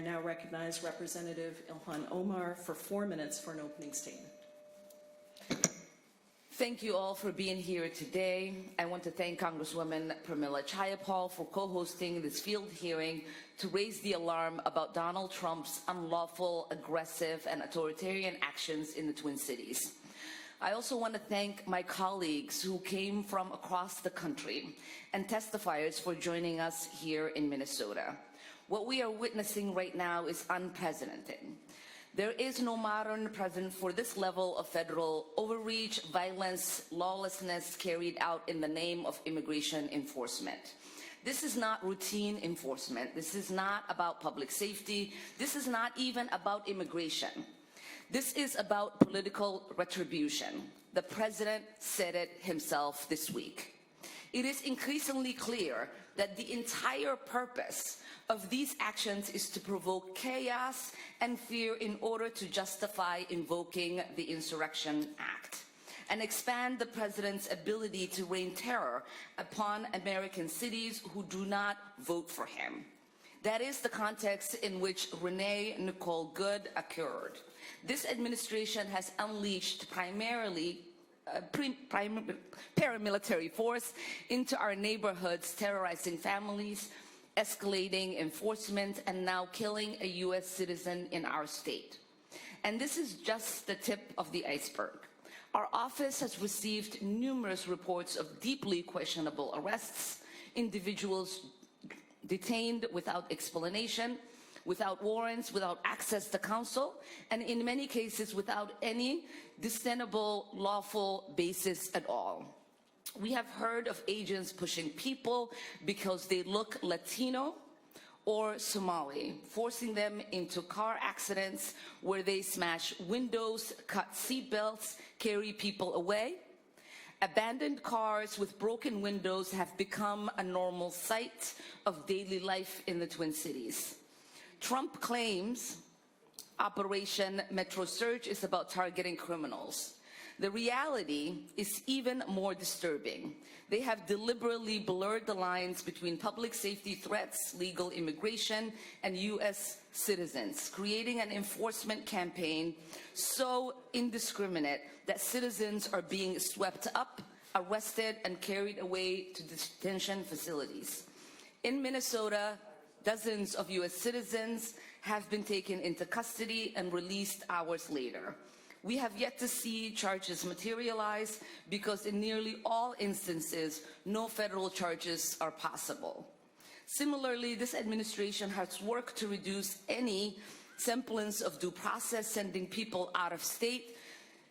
now recognize Representative Ilhan Omar for 4 minutes for an opening statement. Thank you all for being here today. I want to thank Congresswoman Pramila Jayapal for co-hosting this field hearing to raise the alarm about Donald Trump's unlawful, aggressive, and authoritarian actions in the Twin Cities. I also want to thank my colleagues who came from across the country and testifiers for joining us here in Minnesota. What we are witnessing right now is unprecedented. There is no modern precedent for this level of federal overreach, violence, lawlessness carried out in the name of immigration enforcement. This is not routine enforcement. This is not about public safety. This is not even about immigration. This is about political retribution. The president said it himself this week. It is increasingly clear that the entire purpose of these actions is to provoke chaos and fear in order to justify invoking the Insurrection Act and expand the president's ability to rain terror upon American cities who do not vote for him. That is the context in which Renee Nicole Good occurred. This administration has unleashed primarily paramilitary force into our neighborhoods, terrorizing families, escalating enforcement, and now killing a U.S. citizen in our state. And this is just the tip of the iceberg. Our office has received numerous reports of deeply questionable arrests, individuals detained without explanation, without warrants, without access to counsel, and in many cases without any discernible lawful basis at all. We have heard of agents pushing people because they look Latino or Somali, forcing them into car accidents where they smash windows, cut seatbelts, carry people away. Abandoned cars with broken windows have become a normal sight of daily life in the Twin Cities. Trump claims Operation Metro Surge is about targeting criminals. The reality is even more disturbing. They have deliberately blurred the lines between public safety threats, legal immigration, and U.S. citizens, creating an enforcement campaign so indiscriminate that citizens are being swept up, arrested, and carried away to detention facilities. In Minnesota, dozens of U.S. citizens have been taken into custody and released hours later. We have yet to see charges materialize because in nearly all instances, no federal charges are possible. Similarly, this administration has worked to reduce any semblance of due process, sending people out of state,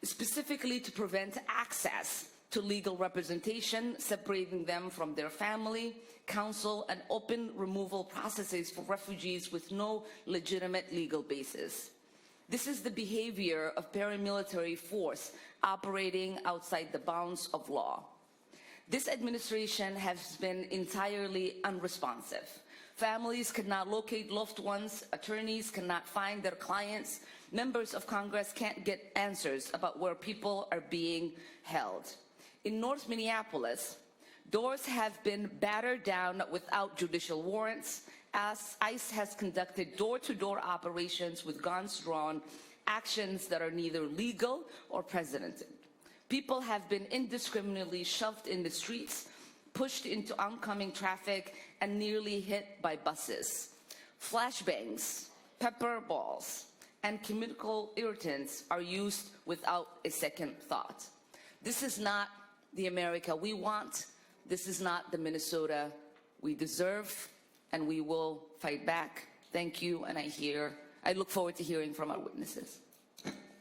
specifically to prevent access to legal representation, separating them from their family, counsel, and open removal processes for refugees with no legitimate legal basis. This is the behavior of paramilitary force operating outside the bounds of law. This administration has been entirely unresponsive. Families cannot locate loved ones, attorneys cannot find their clients, members of Congress can't get answers about where people are being held. In North Minneapolis, doors have been battered down without judicial warrants, as ICE has conducted door-to-door operations with guns drawn, actions that are neither legal or precedented. People have been indiscriminately shoved in the streets, pushed into oncoming traffic, and nearly hit by buses. Flashbangs, pepper balls, and chemical irritants are used without a second thought. This is not the America we want. This is not the Minnesota we deserve, and we will fight back. Thank you, and I look forward to hearing from our witnesses.